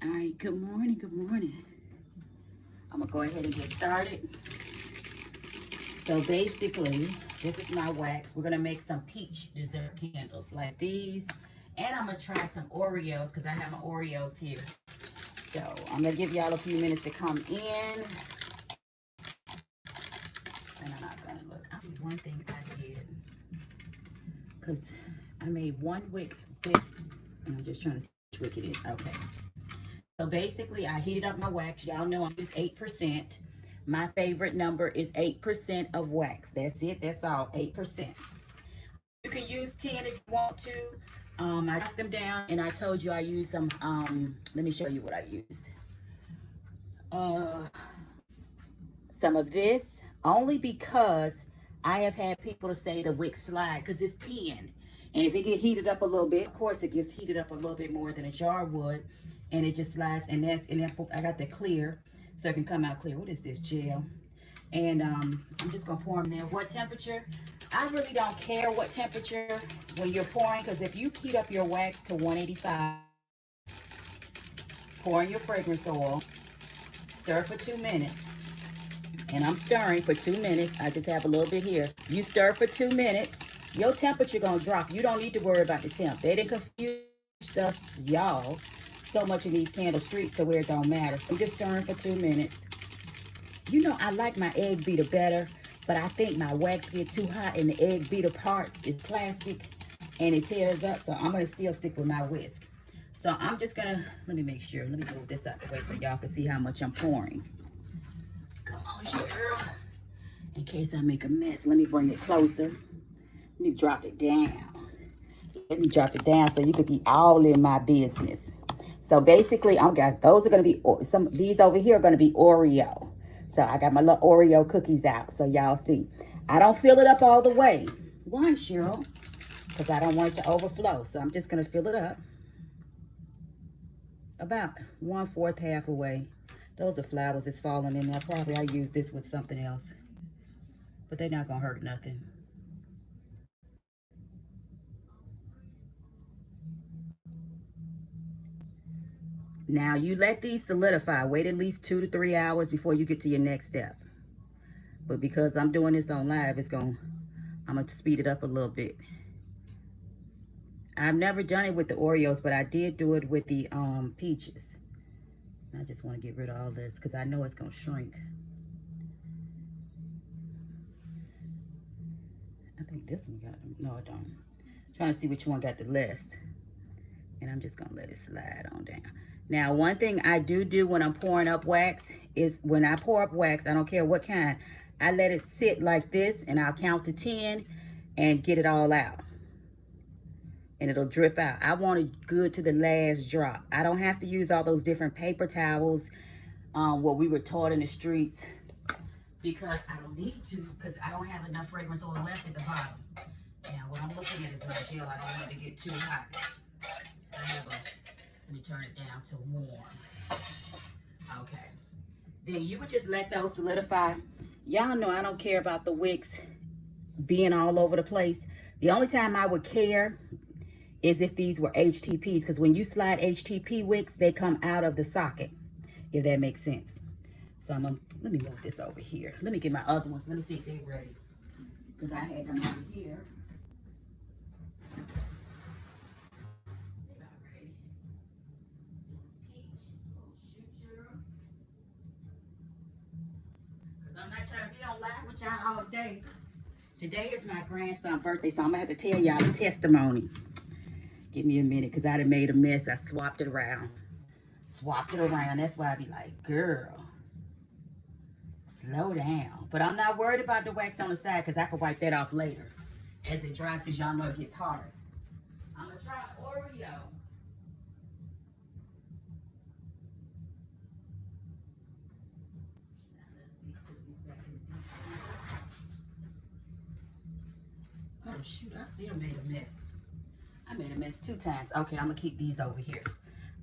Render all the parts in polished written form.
All right, good morning, good morning. I'm gonna go ahead and get started. So basically, this is my wax. We're gonna make some peach dessert candles like these. And I'm gonna try some Oreos because I have my Oreos here. So I'm gonna give y'all a few minutes to come in. And I'm not gonna look. I'll see one thing I did. Because I made one wick big. And I'm just trying to see which wick it is. Okay. So basically, I heated up my wax. Y'all know I use 8%. My favorite number is 8% of wax. That's it. That's all. 8%. You can use 10 if you want to. I got them down, and I told you I use some. Let me show you what I use. Uh, some of this only because I have had people to say the wick slide because it's 10. And if it get heated up a little bit, of course it gets heated up a little bit more than a jar would, and it just slides. And then I got the clear, so it can come out clear. What is this, gel? And I'm just gonna pour them there. What temperature? I really don't care what temperature when you're pouring, because if you heat up your wax to 185, pour in your fragrance oil, stir for 2 minutes, and I'm stirring for 2 minutes. I just have a little bit here. You stir for 2 minutes, your temperature gonna drop. You don't need to worry about the temp. They didn't confuse us, y'all, so much in these candle streets to where it don't matter. So I'm just stirring for 2 minutes. You know, I like my egg beater better, but I think my wax get too hot and the egg beater parts is plastic and it tears up. So I'm gonna still stick with my whisk. So I'm just gonna, let me make sure, let me move this out the way so y'all can see how much I'm pouring. Come on, girl. In case I make a mess, let me bring it closer. Let me drop it down. Let me drop it down so you could be all in my business. So basically, I got those are gonna be some. These over here are gonna be Oreo. So I got my little Oreo cookies out, so y'all see. I don't fill it up all the way. Why, Cheryl? Because I don't want it to overflow. So I'm just gonna fill it up about 1/4 half away. Those are flowers that's falling in there. Probably I use this with something else, but they're not gonna hurt nothing. Now you let these solidify. Wait at least 2 to 3 hours before you get to your next step. But because I'm doing this on live, I'm gonna speed it up a little bit. I've never done it with the Oreos, but I did do it with the peaches. I just want to get rid of all this because I know it's gonna shrink. I think this one got them. No, it don't. I'm trying to see which one got the less. And I'm just gonna let it slide on down. Now, one thing I do when I'm pouring up wax is when I pour up wax, I don't care what kind, I let it sit like this and I'll count to 10 and get it all out. And it'll drip out. I want it good to the last drop. I don't have to use all those different paper towels, what we were taught in the streets, because I don't need to, because I don't have enough fragrance oil left at the bottom. Now, what I'm looking at is my gel. I don't want it to get too hot. Let me turn it down to warm. Okay. Then you would just let those solidify. Y'all know I don't care about the wicks being all over the place. The only time I would care is if these were HTPs, because when you slide HTP wicks, they come out of the socket, if that makes sense. So let me move this over here. Let me get my other ones. Let me see if they're ready, because I had them over here. Because I'm not trying to be on live with y'all all day. Today is my grandson's birthday, so I'm gonna have to tell y'all the testimony. Give me a minute, because I done made a mess. I swapped it around. Swapped it around. That's why I be like, girl, slow down. But I'm not worried about the wax on the side, because I can wipe that off later as it dries, because y'all know it gets hard. I'm gonna try Oreo. Oh shoot, I still made a mess. I made a mess 2 times. Okay, I'm gonna keep these over here.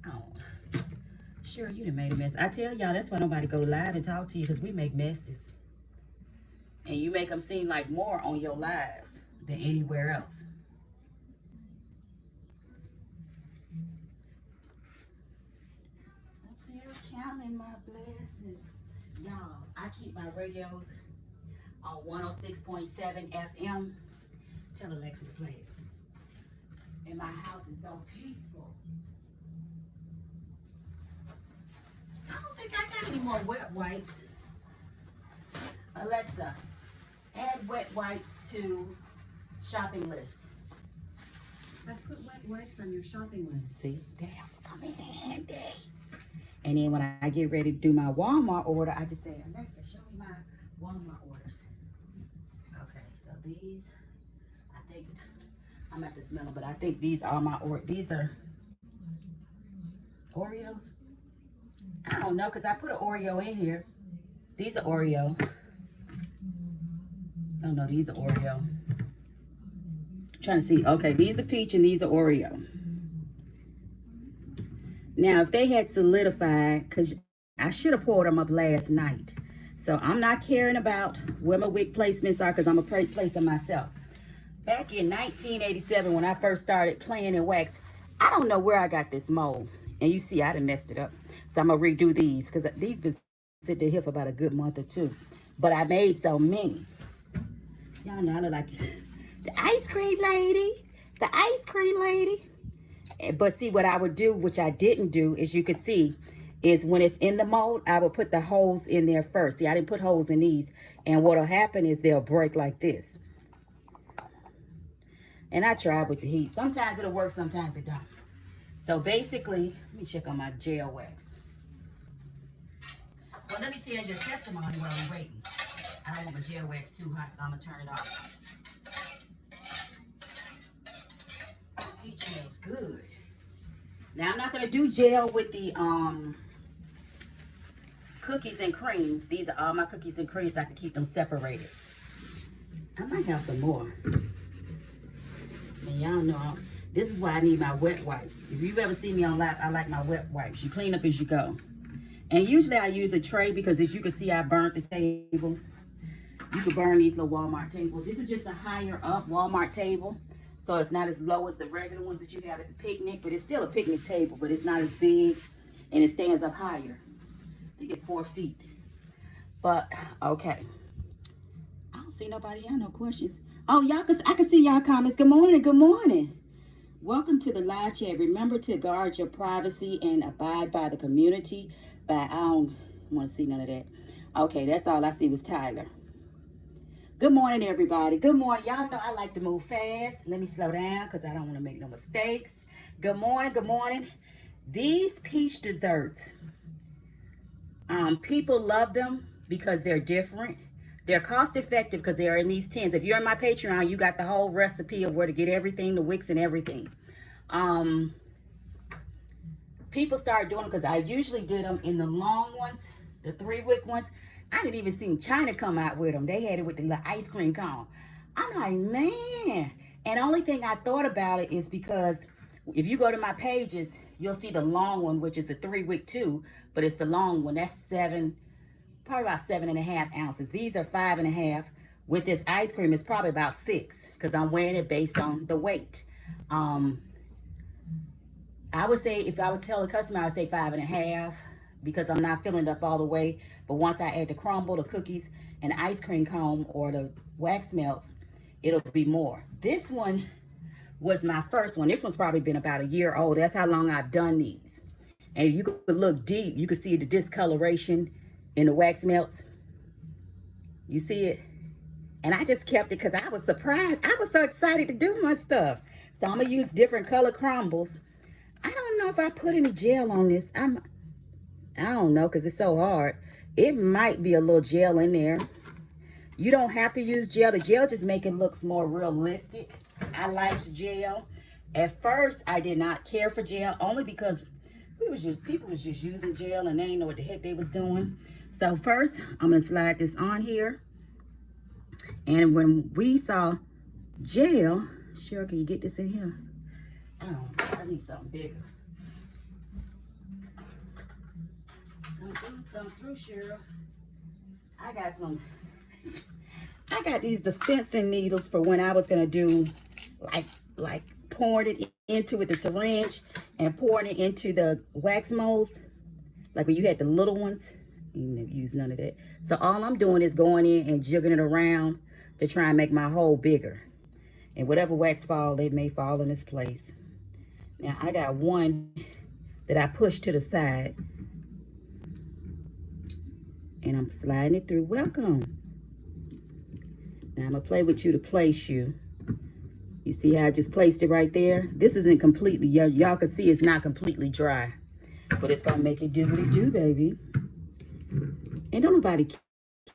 Oh, sure, you done made a mess. I tell y'all, that's why nobody go live and talk to you, because we make messes. And you make them seem like more on your lives than anywhere else. counting my blessings. Y'all, I keep my radios on 106.7 FM. Tell Alexa to play it. And my house is so peaceful. I don't think I got any more wet wipes. Alexa, add wet wipes to shopping list. I've put wet wipes on your shopping list. See, they have come in handy. And then when I get ready to do my Walmart order, I just say, Alexa, show me my Walmart orders. Okay, so these, I think, I'm at the smell them, but I think these are my these are Oreos. I don't know, because I put an Oreo in here. These are Oreo. Oh no, these are Oreo. I'm trying to see. Okay, these are peach and these are Oreo. Now, if they had solidified, because I should have poured them up last night. So I'm not caring about where my Wick placements are, because I'm going to place them myself. Back in 1987, when I first started playing in wax, I don't know where I got this mold. And you see, I done messed it up. So I'm going to redo these, because these been sitting here for about a good month or two. But I made so many. Y'all know I look like the ice cream lady. The ice cream lady. But see, what I would do, which I didn't do, as you can see, is when it's in the mold, I would put the holes in there first. See, I didn't put holes in these. And what'll happen is they'll break like this. And I tried with the heat. Sometimes it'll work, sometimes it don't. So basically, let me check on my gel wax. Well, let me tell you the testimony while we're waiting. I don't want my gel wax too hot, so I'm going to turn it off. Peach smells good. Now, I'm not going to do gel with the cookies and cream. These are all my cookies and cream, so I can keep them separated. I might have some more. And y'all know, this is why I need my wet wipes. If you've ever seen me on live, I like my wet wipes. You clean up as you go. And usually I use a tray because, as you can see, I burnt the table. You can burn these little Walmart tables. This is just a higher up Walmart table. So it's not as low as the regular ones that you have at the picnic, but it's still a picnic table, but it's not as big and it stands up higher. I think it's 4 feet. But, okay. I don't see nobody have no questions. Oh, y'all, I can see y'all comments. Good morning, good morning. Welcome to the live chat. Remember to guard your privacy and abide by the community. I don't want to see none of that. Okay, that's all I see was Tyler. Good morning, everybody. Good morning. Y'all know I like to move fast. Let me slow down because I don't want to make no mistakes. Good morning. Good morning. These peach desserts, people love them because they're different. They're cost effective because they're in these tins. If you're in my Patreon, you got the whole recipe of where to get everything, the wicks and everything. People started doing them because I usually did them in the long ones, the 3-wick ones. I didn't even see China come out with them. They had it with the little ice cream cone. I'm like, man. And the only thing I thought about it is because if you go to my pages, you'll see the long one, which is a 3-wick too, but it's the long one. That's probably about 7.5 ounces. These are 5.5. With this ice cream, it's probably about 6 because I'm weighing it based on the weight. I would say, if I was telling a customer, I would say 5.5 because I'm not filling it up all the way. But once I add the crumble, the cookies, and the ice cream cone or the wax melts, it'll be more. This one was my first one. This one's probably been about a year old. That's how long I've done these. And you could look deep. You could see the discoloration in the wax melts. You see it? And I just kept it because I was surprised. I was so excited to do my stuff. So I'm going to use different color crumbles. I don't know if I put any gel on this. I don't know because it's so hard. It might be a little gel in there. You don't have to use gel. The gel just make it look more realistic. I like gel. At first, I did not care for gel only because people was just using gel and they didn't know what the heck they was doing. So first, I'm going to slide this on here. And when we saw gel, Cheryl, can you get this in here? Oh, I need something bigger. Come through, Cheryl. I got these dispensing needles for when I was gonna do like pouring it into with the syringe and pouring it into the wax molds. Like when you had the little ones, you never use none of that. So all I'm doing is going in and jigging it around to try and make my hole bigger. And whatever wax fall, they may fall in its place. Now I got one that I pushed to the side. And I'm sliding it through. Welcome. Now I'm going to play with you to place you. You see how I just placed it right there? This isn't completely, y'all can see it's not completely dry. But it's going to make it do what it do, baby. And don't nobody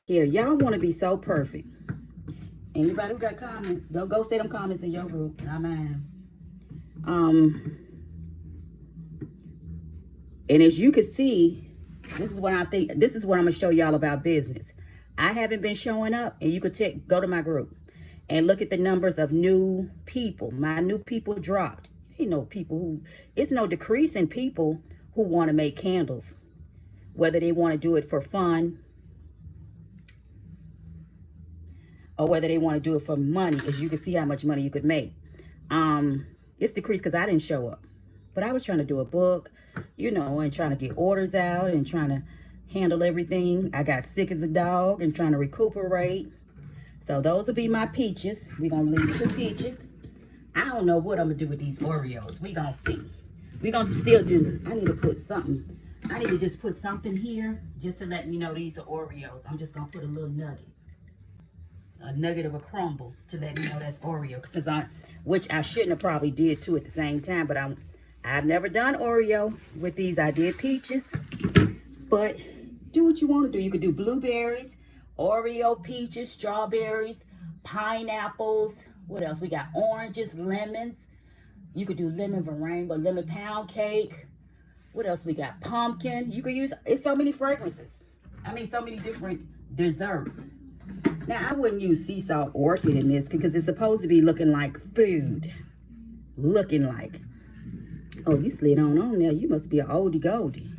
care. Y'all want to be so perfect. Anybody who got comments, go say them comments in your group, not mine. And as you can see, this is what I'm going to show y'all about business. I haven't been showing up, and you could go to my group and look at the numbers of new people. My new people dropped. It's no decrease in people who want to make candles, whether they want to do it for fun or whether they want to do it for money. As you can see how much money you could make. It's decreased because I didn't show up, but I was trying to do a book, and trying to get orders out and trying to handle everything. I got sick as a dog and trying to recuperate. So those will be my peaches. We're going to leave 2 peaches. I don't know what I'm going to do with these Oreos. We're going to see. We're going to still do, I need to put something. I need to just put something here just to let me know these are Oreos. I'm just going to put a little nugget. A nugget of a crumble to let me know that's Oreo. Which I shouldn't have probably did 2 at the same time. But I've never done Oreo with these. I did peaches. But do what you want to do. You could do blueberries, Oreo, peaches, strawberries, pineapples. What else? We got oranges, lemons. You could do lemon meringue, lemon pound cake. What else we got? Pumpkin. You could use, it's so many fragrances. So many different desserts. Now, I wouldn't use sea salt orchid in this because it's supposed to be looking like food. Looking like. Oh, you slid on there. You must be an oldie goldie.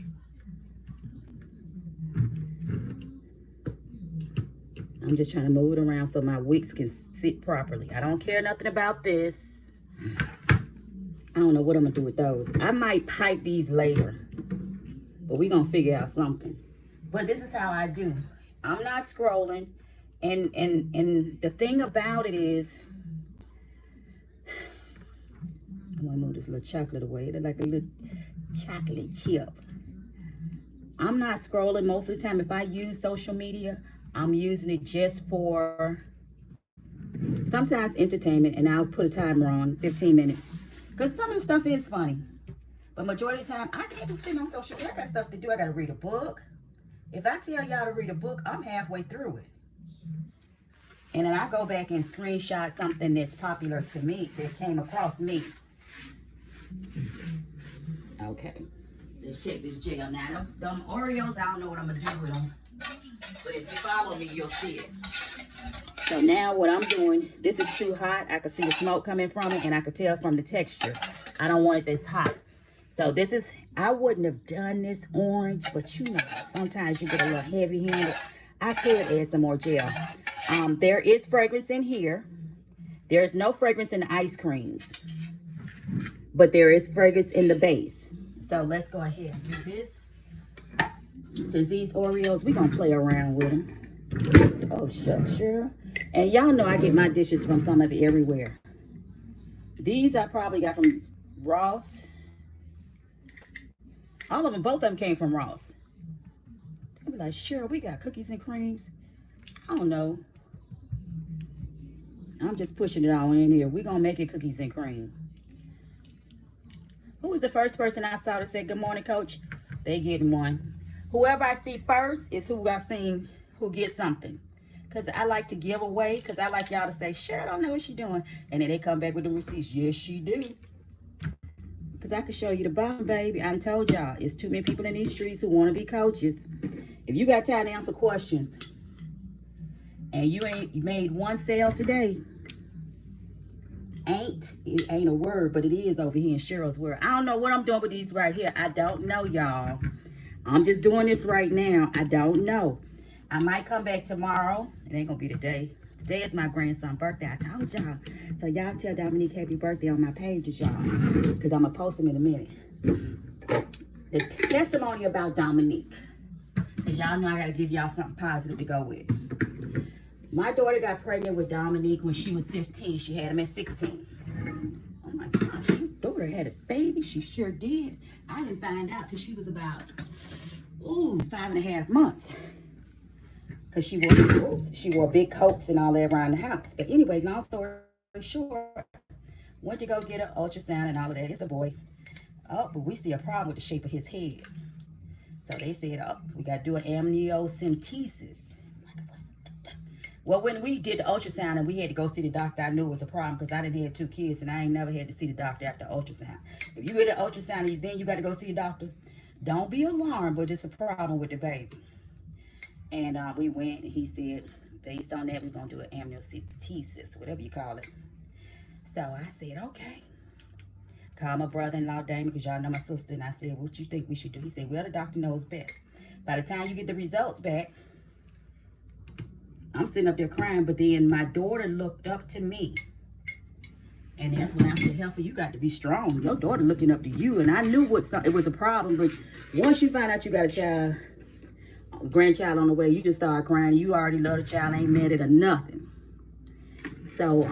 I'm just trying to move it around so my wicks can sit properly. I don't care nothing about this. I don't know what I'm going to do with those. I might pipe these later. But we're going to figure out something. But this is how I do. I'm not scrolling. And the thing about it is, I'm going to move this little chocolate away. It's like a little chocolate chip. I'm not scrolling most of the time. If I use social media, I'm using it just for sometimes entertainment, and I'll put a timer on 15 minutes. Because some of the stuff is funny. But majority of the time, I can't be sitting on social media. I got stuff to do. I got to read a book. If I tell y'all to read a book, I'm halfway through it. And then I go back and screenshot something that's popular to me, that came across me. Okay. Let's check this jail. Now, them Oreos, I don't know what I'm going to do with them. But if you follow me, you'll see it. So now what I'm doing, this is too hot. I can see the smoke coming from it, and I can tell from the texture. I don't want it this hot. So this is, I wouldn't have done this orange, but sometimes you get a little heavy-handed. I could add some more gel. There is fragrance in here. There is no fragrance in the ice creams. But there is fragrance in the base. So let's go ahead and do this. Since these Oreos, we're going to play around with them. Oh, sure. And y'all know I get my dishes from some of it everywhere. These I probably got from Ross. All of them, both of them came from Ross. I'll be like, sure, we got cookies and creams. I don't know. I'm just pushing it all in here. We're going to make it cookies and cream. Who was the first person I saw that said, good morning, coach? They getting one. Whoever I see first is who I seen who gets something. Because I like to give away. Because I like y'all to say, sure, I don't know what she's doing. And then they come back with the receipts. Yes, she do. Because I can show you the bottom, baby. I done told y'all, it's too many people in these streets who want to be coaches. If you got time to answer questions, and you made one sale today, it ain't a word, but it is over here in Cheryl's word. I don't know what I'm doing with these right here. I don't know, y'all. I'm just doing this right now. I don't know. I might come back tomorrow. It ain't gonna be today. Today is my grandson's birthday. I told y'all. So y'all tell Dominique happy birthday on my pages, y'all. Because I'm gonna post him in a minute. The testimony about Dominique. Because y'all know I got to give y'all something positive to go with. My daughter got pregnant with Dominique when she was 15. She had him at 16. Oh my gosh, your daughter had a baby. She sure did. I didn't find out till she was about, 5.5 months. Because she wore big coats and all that around the house. But anyway, long story short, went to go get an ultrasound and all of that. It's a boy. Oh, but we see a problem with the shape of his head. So they said, oh, we got to do an amniocentesis. Well, when we did the ultrasound and we had to go see the doctor, I knew it was a problem because I didn't have 2 kids and I ain't never had to see the doctor after ultrasound. If you get an ultrasound and then you got to go see a doctor, don't be alarmed, but it's a problem with the baby. And we went and he said, based on that, we're going to do an amniocentesis, whatever you call it. So I said, okay. Called my brother-in-law, Damon, because y'all know my sister, and I said, what you think we should do? He said, well, the doctor knows best. By the time you get the results back, I'm sitting up there crying, but then my daughter looked up to me. And that's when I said, Heifer, you got to be strong. Your daughter looking up to you. And I knew it was a problem, but once you find out you got a grandchild on the way, you just start crying. You already love the child, ain't met it or nothing. So,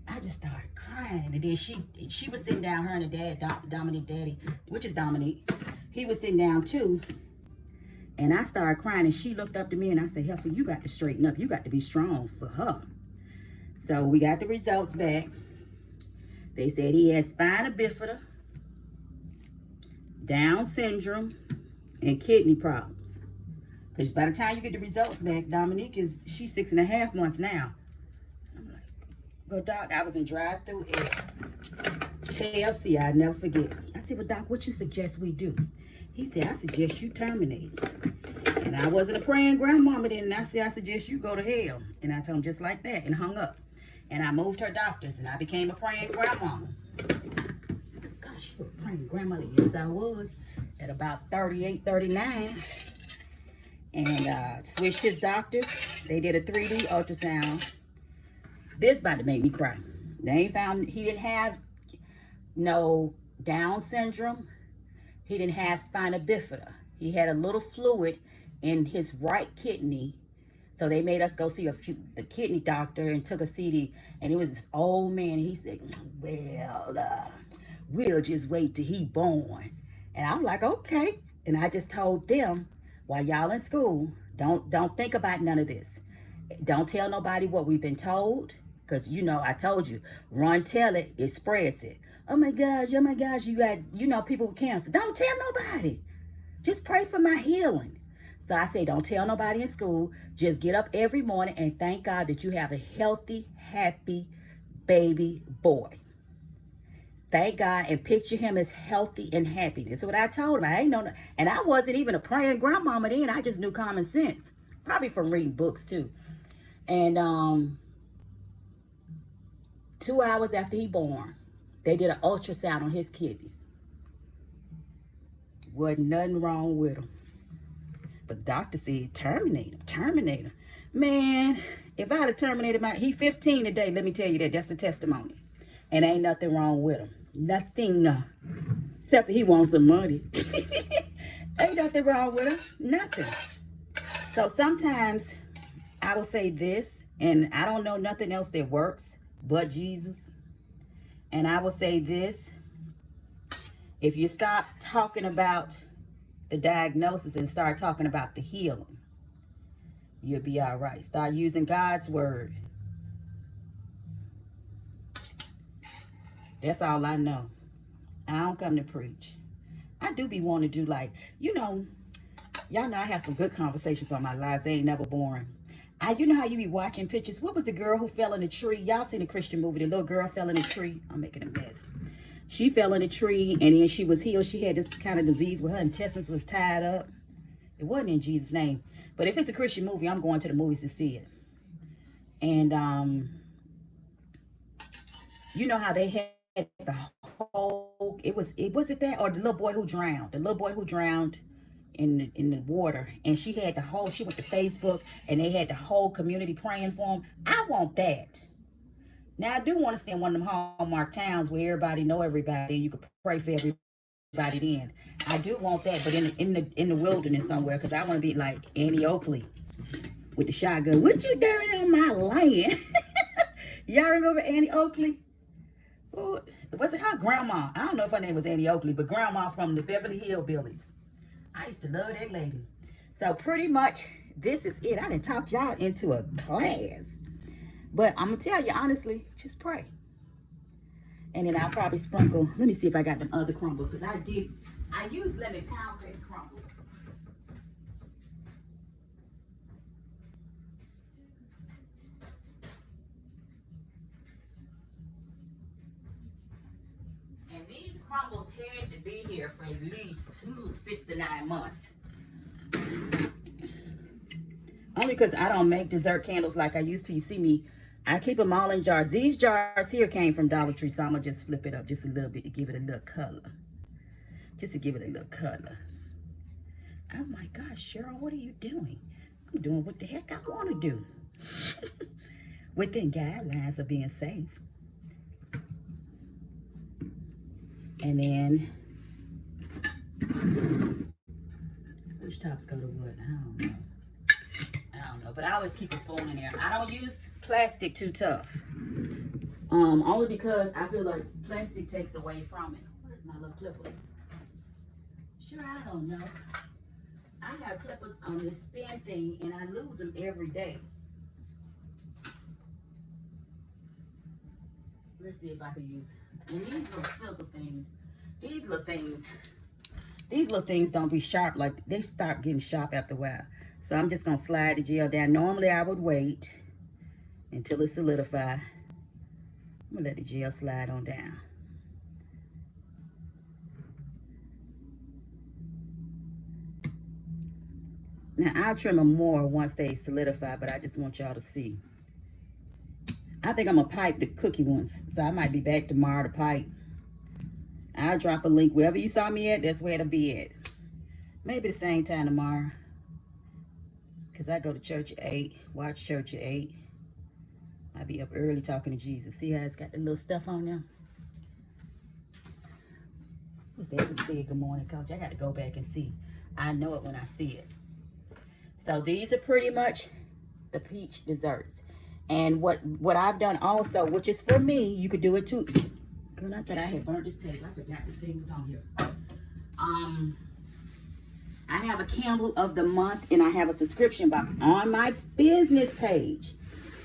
I just started crying. And then she was sitting down, her and the dad, Dominique daddy, which is Dominique. He was sitting down too. And I started crying and she looked up to me and I said, Heifer, you got to straighten up. You got to be strong for her. So we got the results back. They said he had spina bifida, Down syndrome, and kidney problems. Because by the time you get the results back, Dominique she's 6.5 months now. I'm like, well, Doc, I was in drive-through at KFC, I'll never forget. I said, well, Doc, what you suggest we do? He said, I suggest you terminate. And I wasn't a praying grandmama then, and I said, I suggest you go to hell. And I told him just like that and hung up. And I moved her doctors and I became a praying grandmama. Gosh, you were a praying grandmother. Yes, I was. At about 38, 39. And switched his doctors. They did a 3D ultrasound. This about to make me cry. They ain't found, he didn't have no Down syndrome. He didn't have spina bifida. He had a little fluid in his right kidney. So they made us go see the kidney doctor and took a CD. And it was this old man. He said, well, we'll just wait till he born. And I'm like, okay. And I just told them, while y'all in school, don't think about none of this. Don't tell nobody what we've been told. Because, I told you, run, tell it, it spreads it. Oh my gosh, you got, people with cancer. Don't tell nobody. Just pray for my healing. So I say, don't tell nobody in school. Just get up every morning and thank God that you have a healthy, happy baby boy. Thank God and picture him as healthy and happy. This is what I told him. I ain't know, and I wasn't even a praying grandmama then. I just knew common sense. Probably from reading books too. And 2 hours after he born, they did an ultrasound on his kidneys. Wasn't nothing wrong with him. But the doctor said, terminate him. Man, if I'd have terminated he 15 today, let me tell you that. That's the testimony. And ain't nothing wrong with him. Nothing. Except for he wants some money. Ain't nothing wrong with him. Nothing. So sometimes I will say this, and I don't know nothing else that works but Jesus. And I will say this. If you stop talking about the diagnosis and start talking about the healing, you'll be all right. Start using God's word. That's all I know. I don't come to preach. I do be wanting to do y'all know I have some good conversations on my lives. They ain't never boring. You know how you be watching pictures? What was the girl who fell in a tree? Y'all seen the Christian movie, the little girl fell in a tree. I'm making a mess. She fell in a tree and then she was healed. She had this kind of disease where her intestines was tied up. It wasn't in Jesus' name. But if it's a Christian movie, I'm going to the movies to see it. And you know how they had the whole, was it that or the little boy who drowned? The little boy who drowned in the water, and she went to Facebook and they had the whole community praying for him. I want that. Now, I do want to stay in one of them Hallmark towns where everybody know everybody and you can pray for everybody about it in. I do want that, but in the wilderness somewhere, because I want to be like Annie Oakley with the shotgun. What you doing on my land? Y'all remember Annie Oakley? Oh, was it her grandma? I don't know if her name was Annie Oakley, but grandma from the Beverly Hillbillies. I used to love that lady. So pretty much this is it. I didn't talk y'all into a class. But I'm going to tell you honestly, just pray. And then I'll probably sprinkle. Let me see if I got them other crumbles. Because I use lemon pound cake crumbles. And these crumbles had to be here for at least 6 to 9 months. Only because I don't make dessert candles like I used to. You see me, I keep them all in jars. These jars here came from Dollar Tree, so I'm going to just flip it up just a little bit to give it a little color. Just to give it a little color. Oh my gosh, Cheryl, what are you doing? I'm doing what the heck I want to do. Within guidelines of being safe. And then, which tops go to what? I don't know. But I always keep a spoon in there. I don't use plastic too tough. Only because I feel like plastic takes away from it. Where's my little clippers? Sure, I don't know. I have clippers on this spin thing and I lose them every day. Let's see if I can use, and these little sizzle things, these little things don't be sharp, like they start getting sharp after a while. So I'm just gonna slide the gel down. Normally I would wait until it solidifies. I'm gonna let the gel slide on down. Now I'll trim them more once they solidify, but I just want y'all to see. I think I'm gonna pipe the cookie ones, so I might be back tomorrow to pipe. I'll drop a link wherever you saw me at. That's where it'll be at. Maybe the same time tomorrow, because I go to church at 8, watch church at 8. I'll be up early talking to Jesus. See how it's got the little stuff on there? Who's that who said good morning, coach? I got to go back and see. I know it when I see it. So these are pretty much the peach desserts. And what I've done also, which is for me, you could do it too. Girl, I thought I had burnt this tape. I forgot this thing was on here. I have a candle of the month and I have a subscription box on my business page.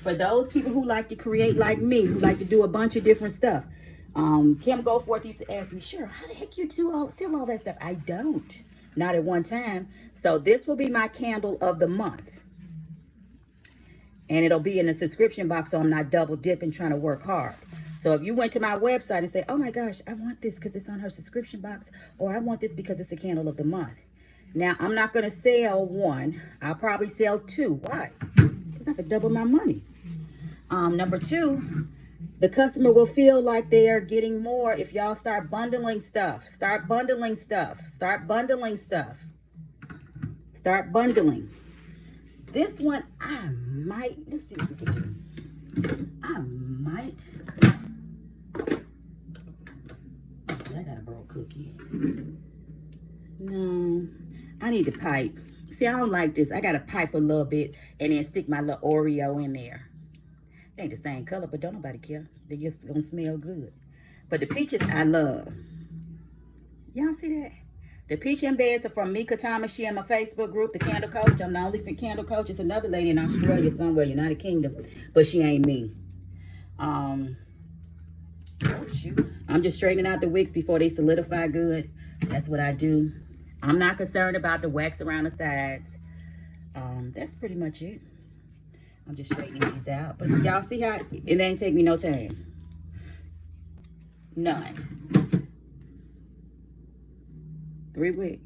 For those people who like to create like me, who like to do a bunch of different stuff. Kim Goforth used to ask me, sure, how the heck you sell all that stuff? I don't. Not at one time. So this will be my candle of the month. And it'll be in the subscription box, so I'm not double dipping trying to work hard. So if you went to my website and said, oh my gosh, I want this because it's on her subscription box, or I want this because it's a candle of the month. Now, I'm not going to sell one. I'll probably sell 2. Why? Because I could double my money. Number 2, the customer will feel like they are getting more if y'all start bundling stuff. Start bundling stuff. Start bundling stuff. Start bundling. This one, I might, let's see what we can do. I might. Let's see, I got a broke cookie. No, I need to pipe. See, I don't like this. I got to pipe a little bit and then stick my little Oreo in there. It ain't the same color, but don't nobody care. They just gonna smell good. But the peaches, I love. Y'all see that? The peach and beds are from Mika Thomas. She in my Facebook group, the Candle Coach. I'm the only candle coach. It's another lady in Australia somewhere, United Kingdom, but she ain't me. Oh shoot! I'm just straightening out the wicks before they solidify good. That's what I do. I'm not concerned about the wax around the sides. That's pretty much it. I'm just straightening these out, but y'all see how it ain't take me no time. None. 3 wick,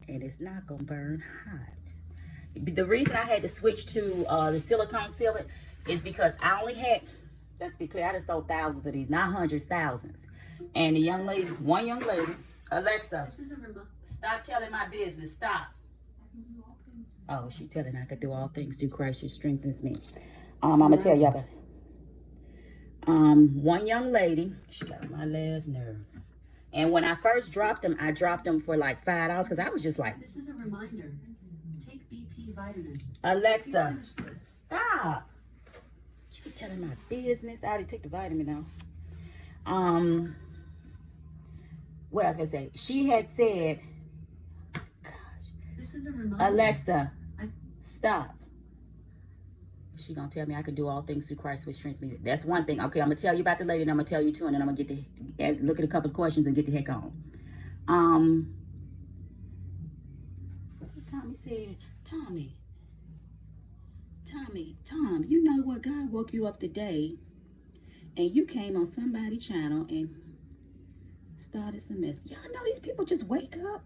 and it's not gonna burn hot. The reason I had to switch to the silicone sealant is because I only had, let's be clear, I just sold thousands of these, not hundreds, thousands. And the young lady, one young lady, Alexa, stop telling my business, stop. Oh, she telling I could do all things through Christ who strengthens me. I'm gonna tell y'all about one young lady, she got on my last nerve. And when I first dropped them, I dropped them for like $5 because I was just like, This is a reminder. Take BP vitamin. Alexa, stop. She be telling my business. I already took the vitamin out. What I was gonna say? She had said, oh, gosh, this is a reminder. Alexa, stop. She gonna tell me I can do all things through Christ which strengthens me. That's one thing. Okay, I'm gonna tell you about the lady, and I'm gonna tell you too, and then I'm gonna look at a couple of questions and get the heck on. Tommy said, Tom, you know what? God woke you up today, and you came on somebody's channel and started some mess. Y'all know these people just wake up.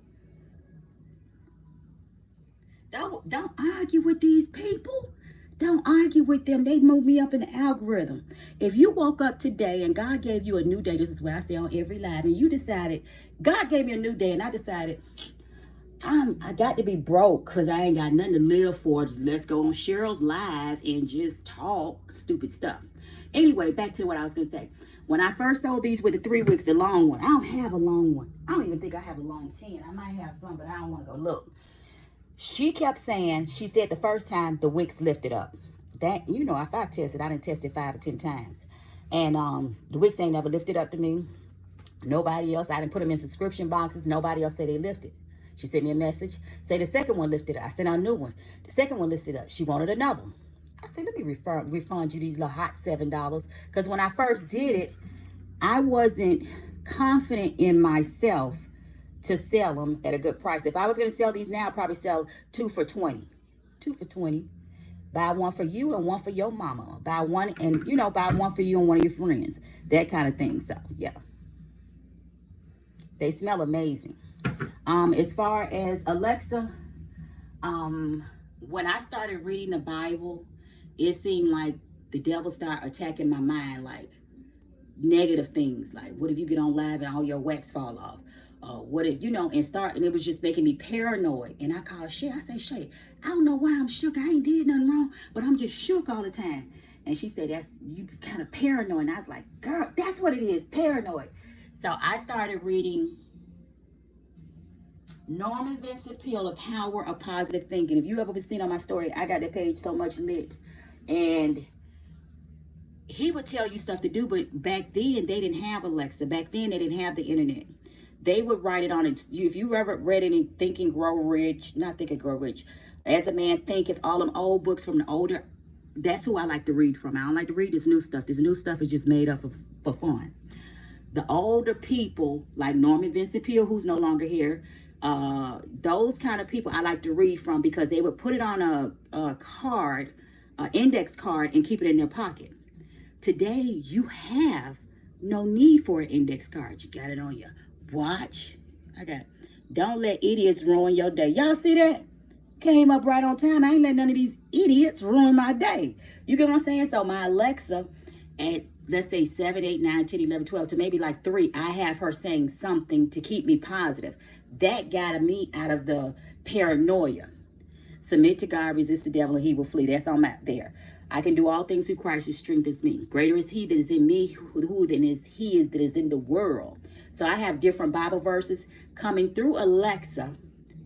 Don't argue with these people. Don't argue with them. They move me up in the algorithm. If you woke up today and God gave you a new day, this is what I say on every live, and you decided, God gave me a new day, and I decided, I got to be broke because I ain't got nothing to live for. Let's go on Cheryl's live and just talk stupid stuff. Anyway, back to what I was going to say. When I first sold these with the 3 weeks, the long one, I don't have a long one. I don't even think I have a long 10. I might have some, but I don't want to go look. She kept saying, she said the first time the wicks lifted up. That, you know, if I tested, I didn't test it 5 or 10 times. And the wicks ain't never lifted up to me. Nobody else. I didn't put them in subscription boxes. Nobody else said they lifted. She sent me a message. Say the second one lifted up. I sent her a new one. The second one lifted up. She wanted another. I said, let me refund you these little hot $7. Because when I first did it, I wasn't confident in myself to sell them at a good price. If I was going to sell these now, I'd probably sell 2 for $20. 2 for $20. Buy one for you and one for your mama. Buy one and, you know, buy one for you and one of your friends. That kind of thing. So, yeah. They smell amazing. As far as Alexa, when I started reading the Bible, it seemed like the devil started attacking my mind, like negative things. Like, what if you get on live and all your wax fall off? What if, you know, and it was just making me paranoid. And I called Shay. I say, Shay, I don't know why I'm shook. I ain't did nothing wrong, but I'm just shook all the time. And she said, that's, you kind of paranoid. And I was like, girl, that's what it is, paranoid. So I started reading Norman Vincent Peale, The Power of Positive Thinking. If you ever been seen on my story, I got that page so much lit. And he would tell you stuff to do, but back then they didn't have Alexa. Back then they didn't have the internet. They would write it on it. If you ever read any Think and Grow Rich, not Think and Grow Rich, As a Man Thinketh, all them old books from the older, that's who I like to read from. I don't like to read this new stuff. This new stuff is just made up for fun. The older people, like Norman Vincent Peale, who's no longer here, those kind of people I like to read from because they would put it on a card, an index card, and keep it in their pocket. Today, you have no need for an index card. You got it on your watch. Don't let idiots ruin your day. Y'all see that? Came up right on time. I ain't letting none of these idiots ruin my day. You get what I'm saying? So my Alexa at, let's say 7, 8, 9, 10, 11, 12 to maybe like 3, I have her saying something to keep me positive. That got me out of the paranoia. Submit to God, resist the devil, and he will flee. That's on my there. I can do all things through Christ who strengthens me. Greater is he that is in me who than is he that is in the world. So I have different Bible verses coming through Alexa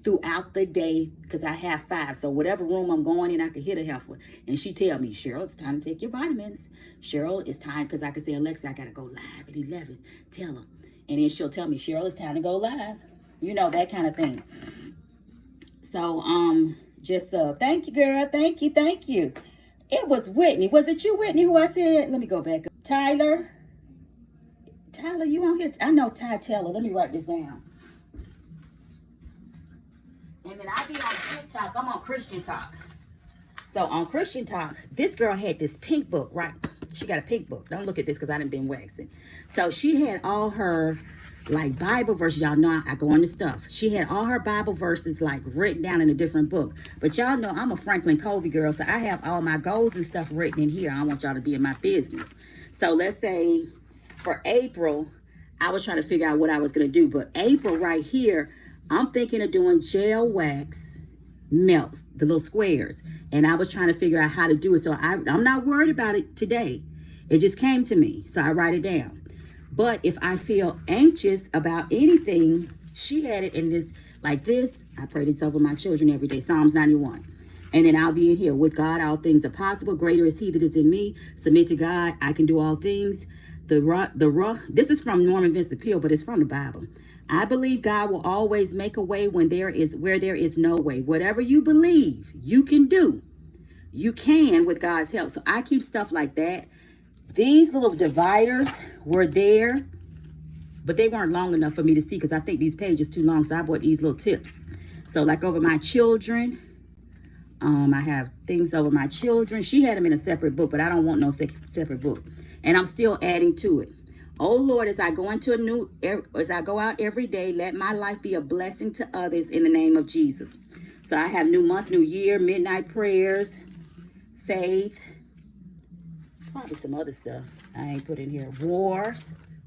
throughout the day because I have 5. So whatever room I'm going in, I can hit a heifer. And she tell me, Cheryl, it's time to take your vitamins. Cheryl, it's time, because I can say, Alexa, I got to go live at 11. Tell them. And then she'll tell me, Cheryl, it's time to go live. You know, that kind of thing. So, just, thank you, girl. Thank you. It was Whitney. Was it you, Whitney, who I said? Let me go back up. Tyler, you on here? I know Ty Taylor. Let me write this down. And then I be on TikTok. I'm on Christian Talk. So on Christian Talk, this girl had this pink book, right? She got a pink book. Don't look at this because I done been waxing. So she had all her like Bible verses. Y'all know I go into stuff. She had all her Bible verses like written down in a different book. But y'all know I'm a Franklin Covey girl, so I have all my goals and stuff written in here. I don't want y'all to be in my business. So let's say for April, I was trying to figure out what I was going to do. But April right here, I'm thinking of doing gel wax melts, the little squares. And I was trying to figure out how to do it. So I'm not worried about it today. It just came to me. So I write it down. But if I feel anxious about anything, she had it in this, like this. I pray this over my children every day, Psalms 91. And then I'll be in here. With God, all things are possible. Greater is he that is in me. Submit to God. I can do all things. This is from Norman Vincent Peale, but it's from the Bible. I believe God will always make a way where there is no way. Whatever you believe you can do, you can with God's help. So I keep stuff like that. These little dividers were there, but they weren't long enough for me to see because I think these pages too long. So I bought these little tips. So like over my children, I have things over my children. She had them in a separate book, but I don't want no separate book. And I'm still adding to it. Oh Lord, as I go out every day, let my life be a blessing to others in the name of Jesus. So I have new month, new year, midnight prayers, faith, probably some other stuff I ain't put in here.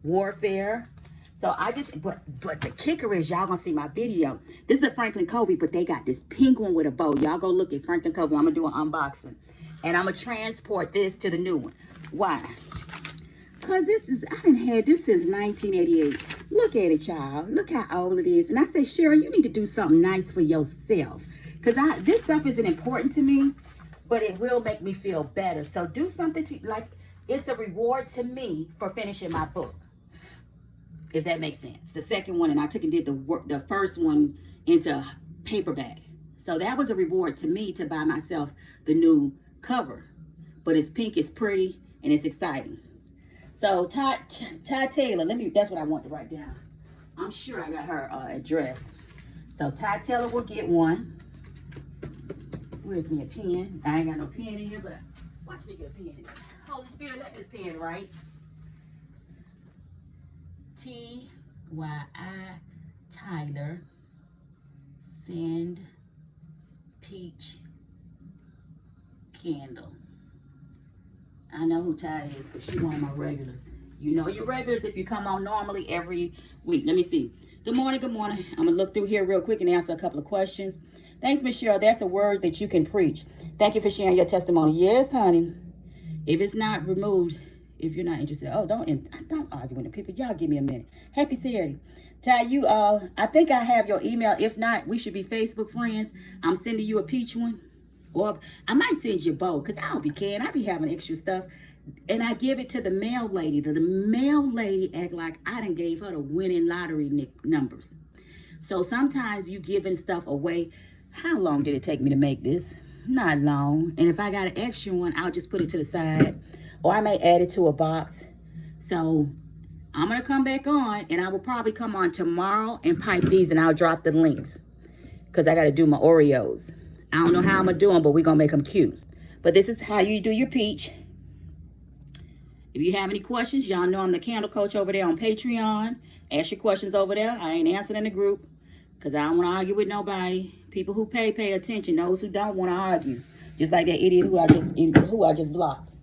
Warfare. So I just, but the kicker is y'all gonna see my video. This is a Franklin Covey, but they got this pink one with a bow. Y'all go look at Franklin Covey. I'm gonna do an unboxing. And I'm gonna transport this to the new one. Why? Because I done had this since 1988. Look at it, y'all. Look how old it is. And I say, Cheryl, you need to do something nice for yourself. Because this stuff isn't important to me, but it will make me feel better. So do something it's a reward to me for finishing my book. If that makes sense. The second one, and I took and did the first one into paperback. So that was a reward to me to buy myself the new cover. But it's pink, it's pretty, and it's exciting. So Ty Taylor, that's what I want to write down. I'm sure I got her address. So Ty Taylor will get one. Where's me a pen? I ain't got no pen in here, but watch me get a pen. Holy Spirit, let this pen right. T-Y-I Tyler, send peach candle. I know who Ty is because she's one of my regulars. You know your regulars if you come on normally every week. Let me see. Good morning, good morning. I'm going to look through here real quick and answer a couple of questions. Thanks, Miss Cheryl. That's a word that you can preach. Thank you for sharing your testimony. Yes, honey. If it's not removed, if you're not interested, don't argue with the people. Y'all give me a minute. Happy Saturday. Ty, I think I have your email. If not, we should be Facebook friends. I'm sending you a peach one. Or I might send you both because I don't be caring. I be having extra stuff. And I give it to the mail lady. The mail lady act like I done gave her the winning lottery numbers. So sometimes you giving stuff away. How long did it take me to make this? Not long. And if I got an extra one, I'll just put it to the side. Or I may add it to a box. So I'm going to come back on. And I will probably come on tomorrow and pipe these. And I'll drop the links. Because I got to do my Oreos. I don't know how I'm going to do them, but we're going to make them cute. But this is how you do your peach. If you have any questions, y'all know I'm the candle coach over there on Patreon. Ask your questions over there. I ain't answering in the group because I don't want to argue with nobody. People who pay attention. Those who don't want to argue. Just like that idiot who I just blocked.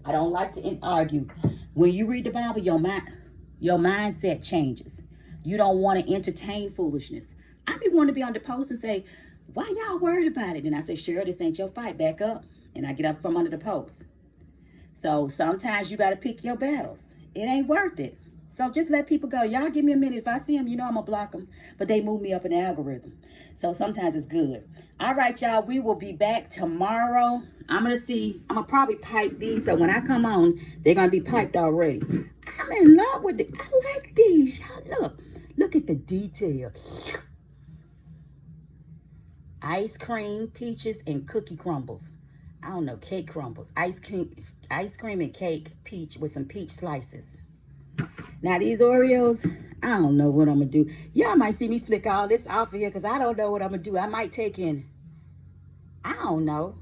I don't like to argue. When you read the Bible, your mindset changes. You don't want to entertain foolishness. I be wanting to be on the post and say, why y'all worried about it? And I say, Cheryl, this ain't your fight. Back up. And I get up from under the post. So sometimes you got to pick your battles. It ain't worth it. So just let people go. Y'all give me a minute. If I see them, you know I'm going to block them. But they move me up in the algorithm. So sometimes it's good. All right, y'all. We will be back tomorrow. I'm going to probably pipe these. So when I come on, they're going to be piped already. I'm in love with it. I like these. Y'all look at the detail. Ice cream, peaches, and cookie crumbles. I don't know, cake crumbles. Ice cream and cake, peach with some peach slices. Now these Oreos, I don't know what I'm going to do. Y'all might see me flick all this off of here because I don't know what I'm going to do. I might take in, I don't know.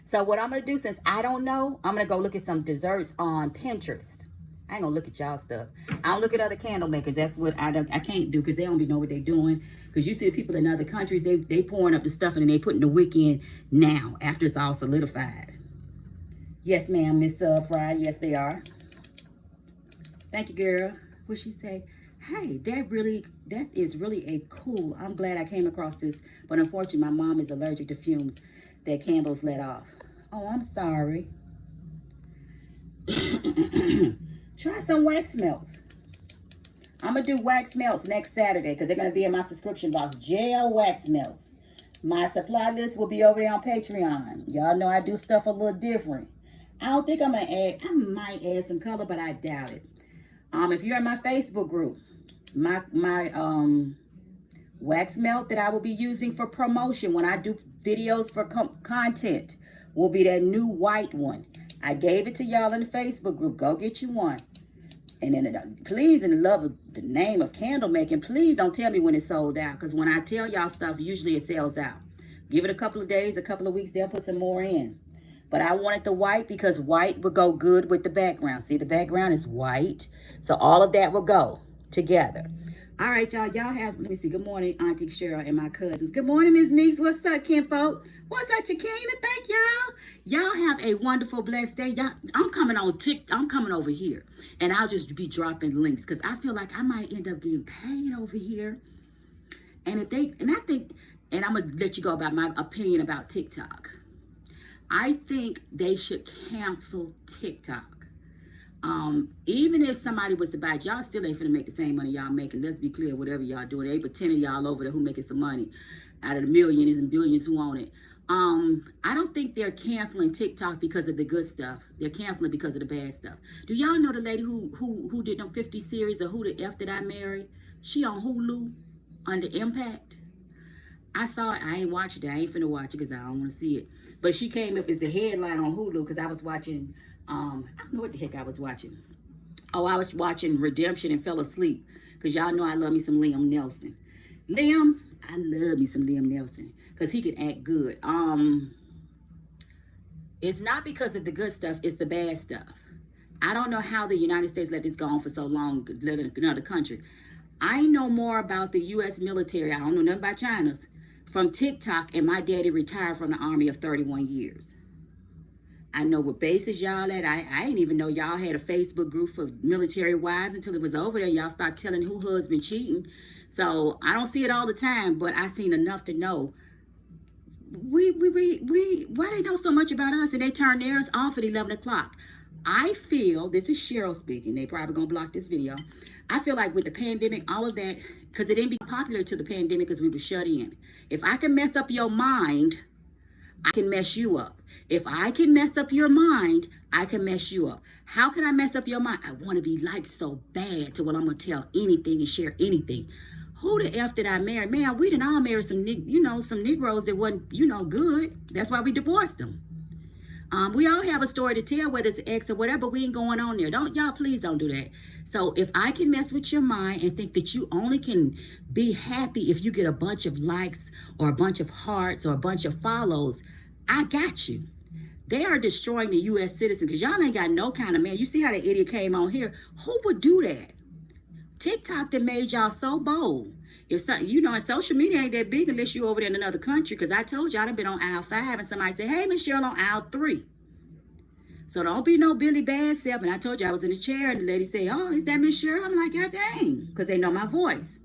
So what I'm going to do, since I don't know, I'm going to go look at some desserts on Pinterest. I ain't going to look at y'all stuff. I don't look at other candle makers. That's what I can't do because they don't even know what they're doing. Because you see the people in other countries, they pouring up the stuff and then they putting the wick in now after it's all solidified. Yes, ma'am, Miss Fry. Yes, they are. Thank you, girl. What she say? Hey, that is really a cool. I'm glad I came across this. But unfortunately, my mom is allergic to fumes that candles let off. Oh, I'm sorry. Try some wax melts. I'm going to do wax melts next Saturday because they're going to be in my subscription box. Gel wax melts. My supply list will be over there on Patreon. Y'all know I do stuff a little different. I don't think I'm going to add, I might add some color, but I doubt it. If you're in my Facebook group, my wax melt that I will be using for promotion when I do videos for content will be that new white one. I gave it to y'all in the Facebook group. Go get you one. And then please, in the love of the name of candle making, please don't tell me when it's sold out. Because when I tell y'all stuff, usually it sells out. Give it a couple of days, a couple of weeks, they'll put some more in. But I wanted the white because white would go good with the background. See, the background is white. So all of that will go together. All right, y'all. Y'all have, let me see. Good morning, Auntie Cheryl and my cousins. Good morning, Ms. Meeks. What's up, kinfolk? What's up, Chiquina? Thank y'all. Y'all have a wonderful, blessed day. Y'all, I'm coming over here. And I'll just be dropping links because I feel like I might end up getting paid over here. And I'm going to let you go about my opinion about TikTok. I think they should cancel TikTok. Even if somebody was to buy it, y'all still ain't finna make the same money y'all making. Let's be clear, whatever y'all doing. They pretending y'all over there who making some money out of the millions and billions who own it. I don't think they're canceling TikTok because of the good stuff. They're canceling because of the bad stuff. Do y'all know the lady who did them 50 series of Who the F Did I Marry? She on Hulu under Impact. I saw it. I ain't watched it. I ain't finna watch it because I don't want to see it. But she came up as a headline on Hulu because I was watching, I don't know what the heck I was watching. Oh, I was watching Redemption and fell asleep because y'all know I love me some Liam Neeson. I love me some Liam Neeson because he can act good. It's not because of the good stuff, it's the bad stuff. I don't know how the United States let this go on for so long, let another country. I know more about the U.S. military, I don't know nothing about China's, from TikTok, and my daddy retired from the Army of 31 years. I know what bases y'all at. I didn't even know y'all had a Facebook group for military wives until it was over there. Y'all start telling who husband cheating. So I don't see it all the time, but I seen enough to know. Why they know so much about us and they turn theirs off at 11 o'clock? I feel, this is Cheryl speaking, they probably gonna block this video. I feel like with the pandemic, all of that, because it didn't be popular to the pandemic because we were shut in. If I can mess up your mind, I can mess you up. If I can mess up your mind, I can mess you up. How can I mess up your mind? I want to be liked so bad to where I'm going to tell anything and share anything. Who the F did I marry? Man, we didn't all marry some Negroes that wasn't, good. That's why we divorced them. We all have a story to tell, whether it's an ex or whatever, but we ain't going on there. Y'all please don't do that. So if I can mess with your mind and think that you only can be happy if you get a bunch of likes or a bunch of hearts or a bunch of follows, I got you. They are destroying the U.S. citizen because y'all ain't got no kind of man. You see how the idiot came on here? Who would do that? TikTok that made y'all so bold. If something, and social media ain't that big unless you over there in another country. Because I told you I've been on aisle 5 and somebody said, hey, Michelle on aisle 3. So don't be no Billy Bad self. And I told you I was in the chair and the lady said, oh, is that Miss Cheryl? I'm like, God dang. Because they know my voice.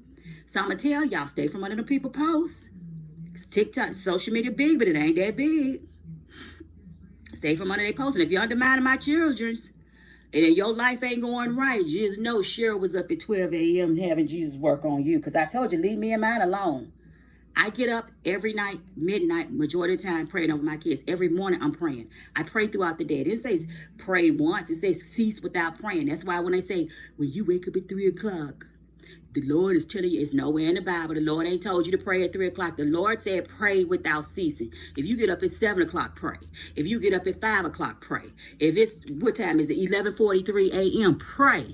So I'm going to tell y'all, stay from under the people posts. TikTok, social media big, but it ain't that big. Stay from under their posts. And if you're undermining my children's, and then your life ain't going right, just know Cheryl was up at 12 a.m. having Jesus work on you. Because I told you, leave me and mine alone. I get up every night, midnight, majority of the time, praying over my kids. Every morning, I'm praying. I pray throughout the day. It didn't say pray once. It says cease without praying. That's why when they say, when you wake up at 3 o'clock, the Lord is telling you, it's nowhere in the Bible. The Lord ain't told you to pray at 3 o'clock. The Lord said pray without ceasing. If you get up at 7 o'clock, pray. If you get up at 5 o'clock, pray. If it's, what time is it? 11:43 a.m., pray.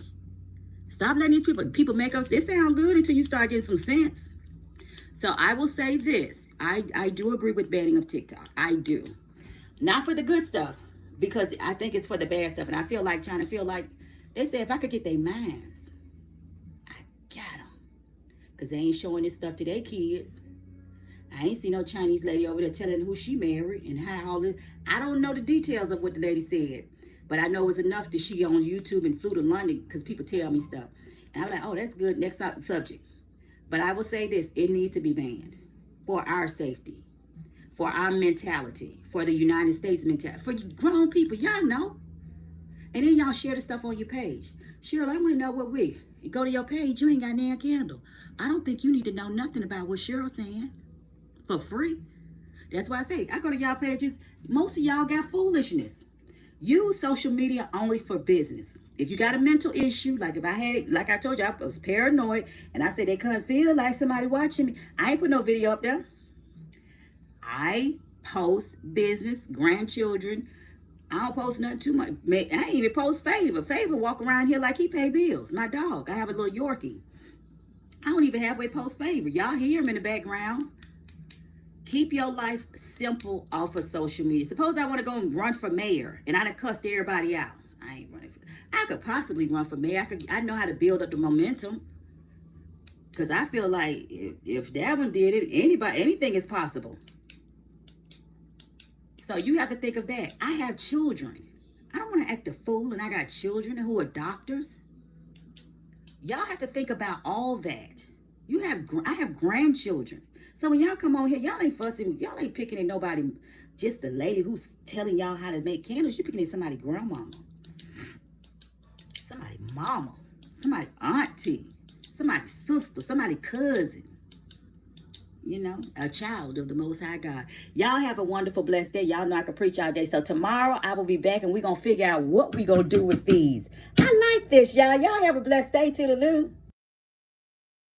Stop letting these people make up. It sound good until you start getting some sense. So I will say this. I do agree with banning of TikTok. I do. Not for the good stuff, because I think it's for the bad stuff. And I feel like China they say if I could get their minds, got them. Because they ain't showing this stuff to their kids. I ain't seen no Chinese lady over there telling who she married and how all this. I don't know the details of what the lady said. But I know it was enough that she on YouTube and flew to London because people tell me stuff. And I'm like, oh, that's good. Next subject. But I will say this. It needs to be banned for our safety, for our mentality, for the United States mentality, for grown people. Y'all know. And then y'all share the stuff on your page. Cheryl, I want to know what Wick. You go to your page, you ain't got nan candle. I don't think you need to know nothing about what Cheryl's saying for free. That's why I say, I go to y'all pages, most of y'all got foolishness. Use social media only for business. If you got a mental issue, like if I had it, like I told you, I was paranoid, and I said they couldn't feel like somebody watching me. I ain't put no video up there. I post business, grandchildren. I don't post nothing too much. I ain't even post Favor. Favor walk around here like he pay bills. My dog. I have a little Yorkie. I don't even halfway post Favor. Y'all hear him in the background. Keep your life simple off of social media. Suppose I want to go and run for mayor and I done cussed everybody out. I ain't running for. I could possibly run for mayor. I know how to build up the momentum. Because I feel like if that one did it, anything is possible. So you have to think of that. I have children. I don't want to act a fool, and I got children who are doctors. Y'all have to think about all that. I have grandchildren. So when y'all come on here, y'all ain't fussing. Y'all ain't picking at nobody, just the lady who's telling y'all how to make candles. You're picking at somebody grandmama, somebody mama, somebody auntie, somebody sister, somebody cousin. You know, a child of the Most High God. Y'all have a wonderful, blessed day. Y'all know I can preach all day. So tomorrow I will be back and we're going to figure out what we're going to do with these. I like this, y'all. Y'all have a blessed day. Toodaloo.